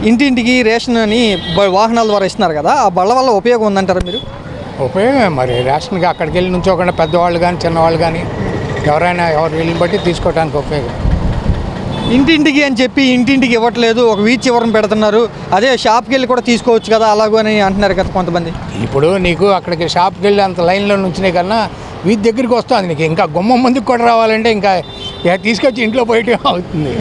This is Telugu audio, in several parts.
ఇంటింటికి రేషన్ అని వాహనాల ద్వారా ఇస్తున్నారు కదా, ఆ బళ్ళ వల్ల ఉపయోగం ఉందంటారా మీరు? ఉపయోగమే మరి. రేషన్కి అక్కడికి వెళ్ళి నుంచోకుండా పెద్దవాళ్ళు కానీ చిన్నవాళ్ళు కానీ ఎవరైనా ఎవరు వీళ్ళని బట్టి తీసుకోవడానికి ఉపయోగం. ఇంటింటికి అని చెప్పి ఇంటింటికి ఇవ్వట్లేదు, ఒక వీధి చివరన పెడుతున్నారు. అదే షాప్కి వెళ్ళి కూడా తీసుకోవచ్చు కదా అలాగూ అని అంటున్నారు కదా కొంతమంది. ఇప్పుడు నీకు అక్కడికి షాప్కి వెళ్ళి అంత లైన్లో నుంచినే కన్నా వీధి దగ్గరికి వస్తుంది. నీకు ఇంకా గుమ్మం ముందుకు కూడా రావాలంటే ఇంకా తీసుకొచ్చి ఇంట్లో పోయటం అవుతుంది.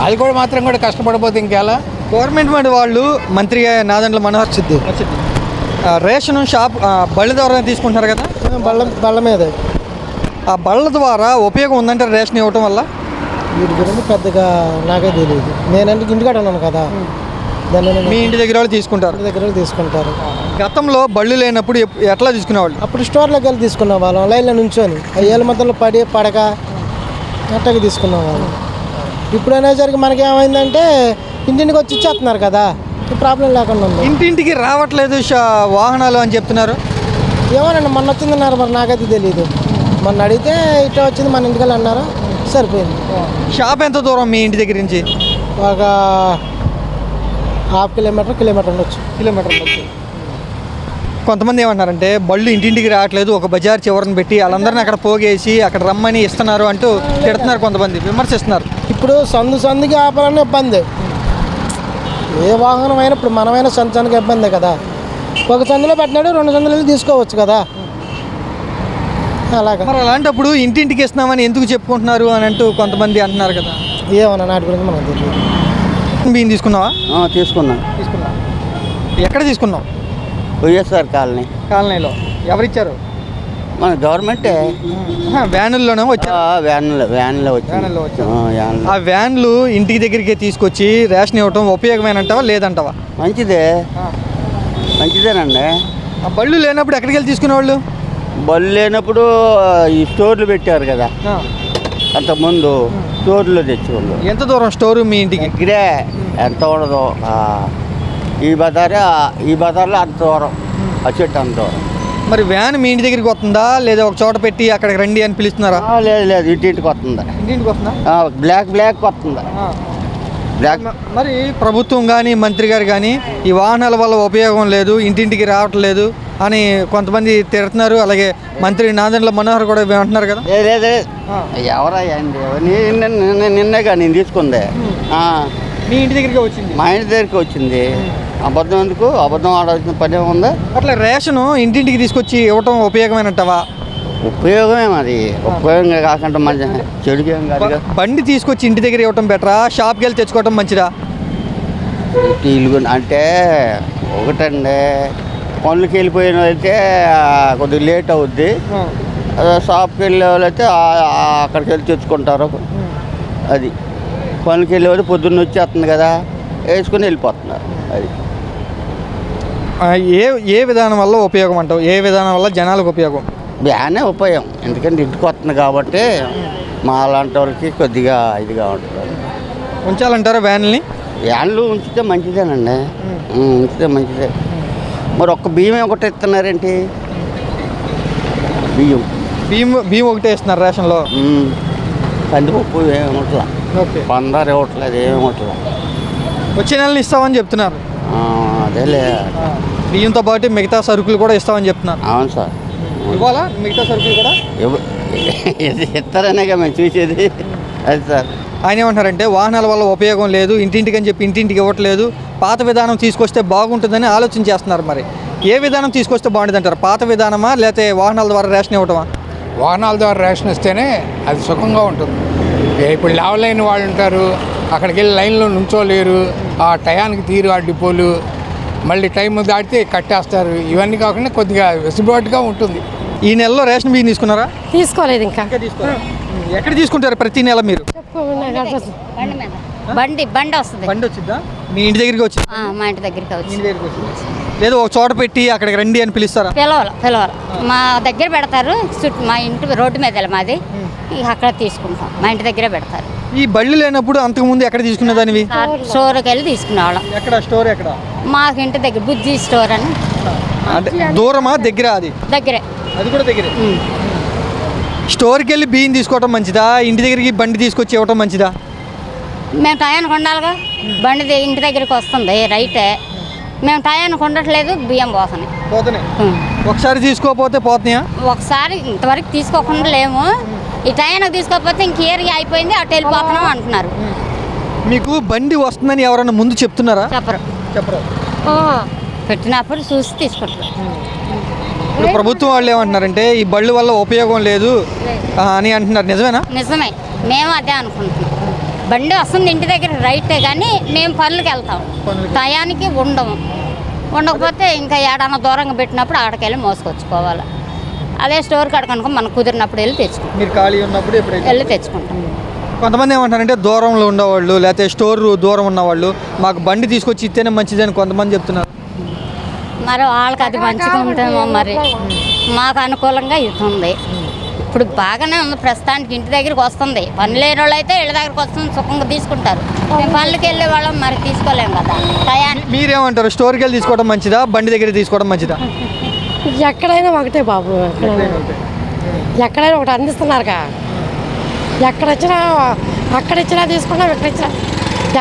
అది కూడా మాత్రం కూడా కష్టపడిపోతే ఇంకెలా. గవర్నమెంట్ వాళ్ళు మంత్రి నాదెండ్ల మనోహర్ సిద్ధి రేషన్ షాప్ బళ్ళ ద్వారా తీసుకుంటున్నారు కదా, బళ్ళ మీద ఆ బళ్ళ ద్వారా ఉపయోగం ఉందంటారు రేషన్ ఇవ్వటం వల్ల? వీటి గురించి పెద్దగా నాకే తెలియదు. నేనంటే ఇంటికాడ ఉన్నాను కదా, దాన్ని మీ ఇంటి దగ్గర వాళ్ళు తీసుకుంటారు? దగ్గర తీసుకుంటారు. గతంలో బళ్ళు లేనప్పుడు ఎట్లా తీసుకునేవాళ్ళు? అప్పుడు స్టోర్లోకి వెళ్ళి తీసుకునే వాళ్ళం, లైన్లో నుంచొని ఏళ్ళ మధ్యలో పడక అట్టగా తీసుకునే వాళ్ళం. ఇప్పుడు అనేసరికి మనకి ఏమైందంటే ఇంటింటికి వచ్చి ఇచ్చేస్తున్నారు కదా, ప్రాబ్లం లేకుండా ఉంది. ఇంటింటికి రావట్లేదు వాహనాలు అని చెప్తున్నారు. ఏమోనండి, మొన్న వచ్చిందన్నారు, మరి నాకైతే తెలియదు. మొన్న అడిగితే ఇట్లా వచ్చింది మన ఇంటికి అన్నారు, సరిపోయింది. షాప్ ఎంత దూరం మీ ఇంటి దగ్గర నుంచి? ఒక హాఫ్ కిలోమీటర్ ఉండొచ్చు. కొంతమంది ఏమంటున్నారంటే బళ్ళు ఇంటింటికి రావట్లేదు, ఒక బజార్ చివరని పెట్టి వాళ్ళందరినీ అక్కడ పోగేసి అక్కడ రమ్మని ఇస్తున్నారు అంటూ తిడుతున్నారు, కొంతమంది విమర్శిస్తున్నారు. ఇప్పుడు సందుకి ఆపాలన్న ఇబ్బంది. ఏ వాహనం అయినా ఇప్పుడు మనమైనా సంచానికి ఇబ్బందే కదా. ఒక సందులో పెట్టినాడు 2 సందులు వెళ్ళి తీసుకోవచ్చు కదా. అలాగా మరి అలాంటప్పుడు ఇంటింటికి ఇస్తున్నామని ఎందుకు చెప్పుకుంటున్నారు అని అంటూ కొంతమంది అంటున్నారు కదా. ఏమన్నా నాటి గురించి మనకు తెలియదు. బియ్యం తీసుకున్నావా? తీసుకున్నా. ఎక్కడ తీసుకున్నావు? వైఎస్ఆర్ కాలనీలో. ఎవరిచ్చారు? మన గవర్నమెంటే. వ్యానుల్లోనే వచ్చా? వ్యాన్లో వచ్చి. ఆ వ్యాన్లు ఇంటికి దగ్గరికి తీసుకొచ్చి రేషన్ ఇవ్వటం ఉపయోగమేనంటావా లేదంటావా? మంచిదేనండి. ఆ బళ్ళు లేనప్పుడు ఎక్కడికి వెళ్ళి తీసుకునేవాళ్ళు? బళ్ళు లేనప్పుడు ఈ స్టోర్లు పెట్టారు కదా, అంతకుముందు స్టోర్లో తెచ్చేవాళ్ళు. ఎంత దూరం స్టోరు మీ ఇంటికి? దగ్గరే, ఎంత ఉండదు. ఈ బజార్లో అంత దూరం, ఆ చెట్టు అంత దూరం. మరి వ్యాన్ మీ ఇంటి దగ్గరికి వస్తుందా లేదా ఒక చోట పెట్టి అక్కడికి రండి అని పిలుస్తున్నారా? లేదు ఇంటింటికి వస్తుందా. ఇంటింటికి వస్తుందా? బ్లాక్ వస్తుందా. మరి ప్రభుత్వం కానీ మంత్రి గారు కానీ ఈ వాహనాల వల్ల ఉపయోగం లేదు, ఇంటింటికి రావట్లేదు అని కొంతమంది తిడుతున్నారు. అలాగే మంత్రి నాదెండ్ల మనోహర్ కూడా అంటున్నారు కదా. ఎవరయ్యా నిన్నగా నేను తీసుకుందే. మీ ఇంటి దగ్గరికి వచ్చింది? మా ఇంటి దగ్గరికి వచ్చింది. అబద్ధం ఎందుకు? అబద్ధం ఆడాల్సిన పని ఉందా? అట్లా రేషను ఇంటింటికి తీసుకొచ్చి ఇవ్వటం ఉపయోగమేనంటావా? ఉపయోగమే. మరి ఉపయోగంగా కాకుండా మంచి చెడుగా ఏం కాదు. బండి తీసుకొచ్చి ఇంటి దగ్గర ఇవ్వటం బెటరా, షాప్కి వెళ్ళి తెచ్చుకోవటం మంచిదా? అంటే ఒకటండి, పనులకి వెళ్ళిపోయిన అయితే కొద్దిగా లేట్ అవుద్ది. షాప్కి వెళ్ళే వాళ్ళైతే అక్కడికి వెళ్ళి తెచ్చుకుంటారు. అది పనులకి వెళ్ళేవాళ్ళు పొద్దున్న వచ్చేస్తుంది కదా, వేసుకుని వెళ్ళిపోతున్నారు. అది ఏ విధానం వల్ల ఉపయోగం అంటావు? ఏ విధానం వల్ల జనాలకు ఉపయోగం? బాగానే ఉపయోగం, ఎందుకంటే ఇంటికి వస్తుంది కాబట్టి మా అలాంటి వాళ్ళకి కొద్దిగా ఇదిగా ఉంటుంది. ఉంచాలంటారా వ్యాన్లు? వ్యాన్లు ఉంచితే మంచిదేనండి, ఉంచితే మంచిదే. మరి ఒక్క బియ్యం ఒకటి ఇస్తున్నారేంటి? బియ్యం ఒకటే ఇస్తున్నారు రేషన్లో. కందిపప్పు ఏమిట్లా, పందారు ఇవ్వట్లేదు, ఏమిట్లా. వచ్చే నెలలో ఇస్తామని చెప్తున్నారు. అదేలే, బియ్యంతో పాటు మిగతా సరుకులు కూడా ఇస్తామని చెప్తున్నారు. అవును సార్. ఇవ్వాలా మిగతా సరుకులు కూడా? ఇస్తారనేగా మేము చూసేది. అది సార్. ఆయన ఏమంటారంటే వాహనాల వల్ల ఉపయోగం లేదు, ఇంటింటికి అని చెప్పి ఇంటింటికి ఇవ్వట్లేదు, పాత విధానం తీసుకొస్తే బాగుంటుందని ఆలోచన చేస్తున్నారు. మరి ఏ విధానం తీసుకొస్తే బాగుంటుంది అంటారు? పాత విధానమా లేకపోతే వాహనాల ద్వారా రేషన్ ఇవ్వటమా? వాహనాల ద్వారా రేషన్ ఇస్తేనే అది సుఖంగా ఉంటుంది. ఇప్పుడు లేవలేని వాళ్ళు ఉంటారు, అక్కడికి వెళ్ళి లైన్లో నుంచోలేరు, ఆ టయానికి తీరు ఆ డిపోలు, మళ్ళీ టైం దాటితే కట్టేస్తారు. ఇవన్నీ కాకుండా కొద్దిగా వెసులుబాటుగా ఉంటుంది. ఈ నెలలో రేషన్ బియ్యం తీసుకున్నారా? తీసుకోలేదు ఇంకా. ఎక్కడ తీసుకుంటారు ప్రతి నెల మీరు? బండి వస్తుంది. బండి వచ్చిందా? మీ ఇంటి దగ్గరికి వచ్చింది? మా ఇంటి దగ్గరికి వచ్చింది. లేదు ఒక చోట పెట్టి అక్కడికి రండి అని పిలుస్తారా? పిలవాలి మా దగ్గర పెడతారు. మా ఇంటి రోడ్డు మీద మాది, అక్కడ తీసుకుంటాం. మా ఇంటి దగ్గరే పెడతారు. ఈ బళ్ళు లేనప్పుడు అంతకుముందు ఎక్కడ తీసుకునేదానివి? స్టోర్కి వెళ్ళి తీసుకునేవాళ్ళం. ఎక్కడ స్టోర్? ఎక్కడ? మాకు ఇంటి దగ్గర బుజ్జి స్టోర్ అని. దూరమా దగ్గర? అది దగ్గరే. అది కూడా దగ్గరే. స్టోర్కి వెళ్ళి బియ్యం తీసుకోవటం మంచిదా, ఇంటి దగ్గరికి బండి తీసుకొచ్చి ఇవ్వటం మంచిదా? మేము టయానికి ఉండాలిగా. బండి ఇంటి దగ్గరికి వస్తుంది రైటే, మేము టయానికి ఉండట్లేదు, బియ్యం పోతున్నాయి. పోతున్నాయి. ఒకసారి తీసుకోకపోతే పోతున్నాయా? ఒకసారి ఇంతవరకు తీసుకోకుండా లేము, ఈ టయానికి తీసుకోకపోతే ఇంక ఏరియా అయిపోయింది, అటు వెళ్ళిపోతున్నాం అంటున్నారు. మీకు బండి వస్తుందని ఎవరన్నా ముందు చెప్తున్నారా? చెప్పరు. చెప్పరు. పెట్టినప్పుడు చూసి తీసుకుంటారు. ఇప్పుడు ప్రభుత్వం వాళ్ళు ఏమంటున్నారంటే ఈ బళ్ళు వల్ల ఉపయోగం లేదు అని అంటున్నారు, నిజమేనా? నిజమే, మేము అదే అనుకుంటున్నాం. బండి వస్తుంది ఇంటి దగ్గర రైటే, కానీ మేము పనులకు వెళ్తాం, టయానికి ఉండకపోతే ఇంకా ఏడన్నా దూరంగా పెట్టినప్పుడు అక్కడికి వెళ్ళి మోసుకొచ్చుకోవాలి. అదే స్టోర్ కాడ కనుక మనకు కుదిరినప్పుడు వెళ్ళి తెచ్చుకుంటాం. మీరు ఖాళీ ఉన్నప్పుడు ఎప్పుడైతే వెళ్ళి తెచ్చుకుంటాం. కొంతమంది ఏమంటారంటే దూరంలో ఉండేవాళ్ళు లేకపోతే స్టోర్ దూరం ఉన్నవాళ్ళు మాకు బండి తీసుకొచ్చి ఇస్తేనే మంచిదని కొంతమంది చెప్తున్నారు. మరి వాళ్ళకి అది మంచిగా ఉంటుందేమో, మరి మాకు అనుకూలంగా ఇస్తుంది. ఇప్పుడు బాగానే ఉంది ప్రస్తుతానికి, ఇంటి దగ్గరికి వస్తుంది. పని లేని వాళ్ళు అయితే ఇళ్ళ దగ్గరికి వస్తుంది, సుఖంగా తీసుకుంటారు. మేము పనులకి వెళ్ళే వాళ్ళం మరి తీసుకోలేము కదా టయానికి. మీరేమంటారు, స్టోర్కి వెళ్ళి తీసుకోవడం మంచిదా, బండి దగ్గర తీసుకోవడం మంచిదా? ఎక్కడైనా ఒకటే బాబు, ఎక్కడైనా ఒకటి అందిస్తున్నారుగా. ఎక్కడొచ్చినా అక్కడిచ్చినా తీసుకున్నాం, ఎక్కడిచ్చినా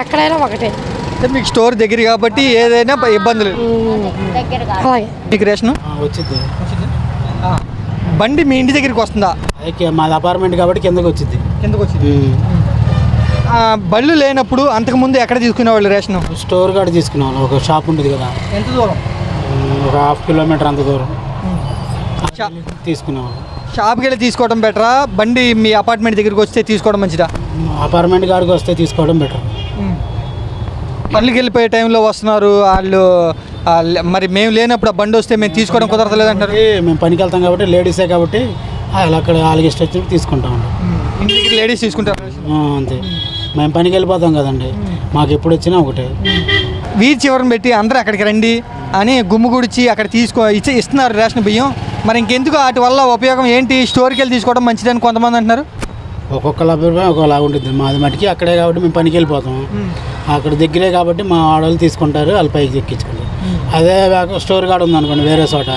ఎక్కడైనా ఒకటే. అంటే మీకు స్టోర్ దగ్గర కాబట్టి ఏదైనా ఇబ్బందులు. దగ్గర కాదు. అలాగే మీకు రేషన్ వచ్చింది. బండి మీ ఇంటి దగ్గరికి వస్తుందా? అయితే మాది అపార్ట్మెంట్ కాబట్టి కిందకి వచ్చింది. కిందకు వచ్చింది. బళ్ళు లేనప్పుడు అంతకుముందు ఎక్కడ తీసుకునేవాళ్ళు రేషన్? స్టోర్ కాడ తీసుకున్నాం, ఒక షాప్ ఉంటుంది కదా, ఎంత దూరం? ఒక ½ కిలోమీటర్ అంత దూరం తీసుకున్నాం. షాప్కి వెళ్ళి తీసుకోవడం బెటరా, బండి మీ అపార్ట్మెంట్ దగ్గరికి వస్తే తీసుకోవడం మంచిదా? అపార్ట్మెంట్ కాడికి వస్తే తీసుకోవడం బెటర్. పనులకి వెళ్ళిపోయే టైంలో వస్తున్నారు వాళ్ళు, మరి మేము లేనప్పుడు ఆ బండి వస్తే మేము తీసుకోవడం కుదరలేదు అంటారు. మేము పనికి వెళ్తాం కాబట్టి లేడీసే కాబట్టి వాళ్ళు అక్కడ వాళ్ళకి ఇష్టం వచ్చినట్టు తీసుకుంటాం. ఇంటికి లేడీస్ తీసుకుంటారు. అంతే, మేము పనికి వెళ్ళిపోతాం కదండి, మాకు ఎప్పుడు వచ్చినా ఒకటే. వీధి చివరిని పెట్టి అందరూ అక్కడికి రండి అని గుమ్ముగుడిచి అక్కడ ఇస్తున్నారు రేషన్ బియ్యం. మరి ఇంకెందుకు వాటి వల్ల ఉపయోగం ఏంటి? స్టోర్కి వెళ్ళి తీసుకోవడం మంచిదని కొంతమంది అంటున్నారు. ఒక్కొక్కల అభిప్రాయం ఒకలా ఉంటుంది. మాది మటుకి అక్కడే కాబట్టి మేము పనికి వెళ్ళిపోతాం, అక్కడ దగ్గరే కాబట్టి మా ఆడవాళ్ళు తీసుకుంటారు, వాళ్ళ పైకి ఎక్కించుకుంటారు. అదే స్టోర్ కాడ ఉందనుకోండి వేరే చోట,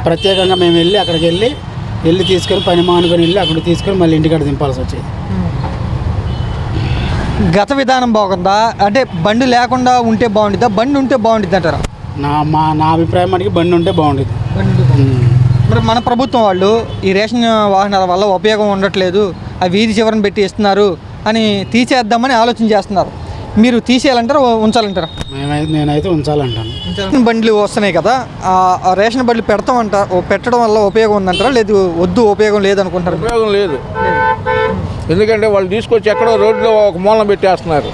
ప్రత్యేకంగా మేము వెళ్ళి అక్కడికి వెళ్ళి తీసుకొని పని మానుకొని వెళ్ళి అక్కడ తీసుకొని మళ్ళీ ఇంటికాడ దింపాల్సి వచ్చేది. గత విధానం బాగుందా, అంటే బండి లేకుండా ఉంటే బాగుంటుందా, బండి ఉంటే బాగుంటుంది అంటారా? నా అభిప్రాయం మటుకి బండి ఉంటే బాగుంటుంది. మరి మన ప్రభుత్వం వాళ్ళు ఈ రేషన్ వాహనాల వల్ల ఉపయోగం ఉండట్లేదు, ఆ వీధి చివరని పెట్టి ఇస్తున్నారు అని తీసేద్దామని ఆలోచన చేస్తున్నారు. మీరు తీసేయాలంటారా ఉంచాలంటారా? నేనైతే ఉంచాలంటాను. బండ్లు వస్తున్నాయి కదా, ఆ రేషన్ బండ్లు పెట్టడం వల్ల ఉపయోగం ఉందంటారా, లేదు వద్దు ఉపయోగం లేదనుకుంటారు? ఉపయోగం లేదు, ఎందుకంటే వాళ్ళు తీసుకొచ్చి ఎక్కడో రోడ్లో ఒక మూలన పెట్టేస్తున్నారు.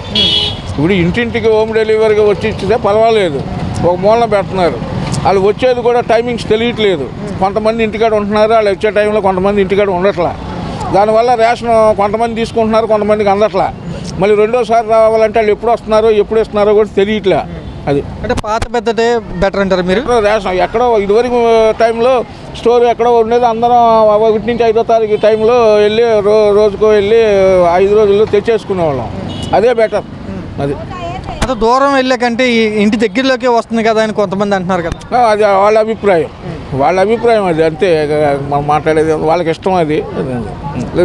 ఇప్పుడు ఇంటింటికి హోమ్ డెలివరీగా వచ్చి ఇచ్చితే పర్వాలేదు, ఒక మూలన పెడుతున్నారు. వాళ్ళు వచ్చేది కూడా టైమింగ్స్ తెలియట్లేదు. కొంతమంది ఇంటికాడ ఉంటున్నారు, వాళ్ళు వచ్చే టైంలో కొంతమంది ఇంటికాడ ఉండట్లా. దానివల్ల రేషన్ కొంతమంది తీసుకుంటున్నారు, కొంతమందికి అందట్లా. మళ్ళీ రెండోసారి రావాలంటే వాళ్ళు ఎప్పుడు వస్తున్నారో ఎప్పుడు ఇస్తున్నారో కూడా తెలియట్లే. అది అంటే పాత పెద్దటే బెటర్ అంటారు మీరు? రేషన్ ఎక్కడో ఇదివరకు టైంలో స్టోర్ ఎక్కడో ఉండేది, అందరం 1 నుంచి 5వ తారీఖు టైంలో వెళ్ళి రోజుకో వెళ్ళి 5 రోజుల్లో తెచ్చేసుకునేవాళ్ళం. అదే బెటర్. అది అంత దూరం వెళ్ళే కంటే ఇంటి దగ్గరలోకే వస్తుంది కదా అని కొంతమంది అంటున్నారు కదా. అది వాళ్ళ అభిప్రాయం అది, అంతే. మనం మాట్లాడేది వాళ్ళకి ఇష్టం. అది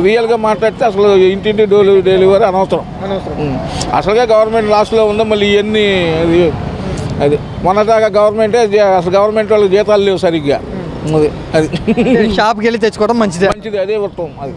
రియల్గా మాట్లాడితే అసలు ఇంటింటి డెలివరీ అనవసరం. అసలుగా గవర్నమెంట్ లాస్లో ఉందో మళ్ళీ ఇవన్నీ అది మొన్నదాకా గవర్నమెంట్ వాళ్ళకి జీతాలు లేవు సరిగ్గా. అది షాప్కి వెళ్ళి తెచ్చుకోవడం మంచిది. అదే ఉత్తమం. అది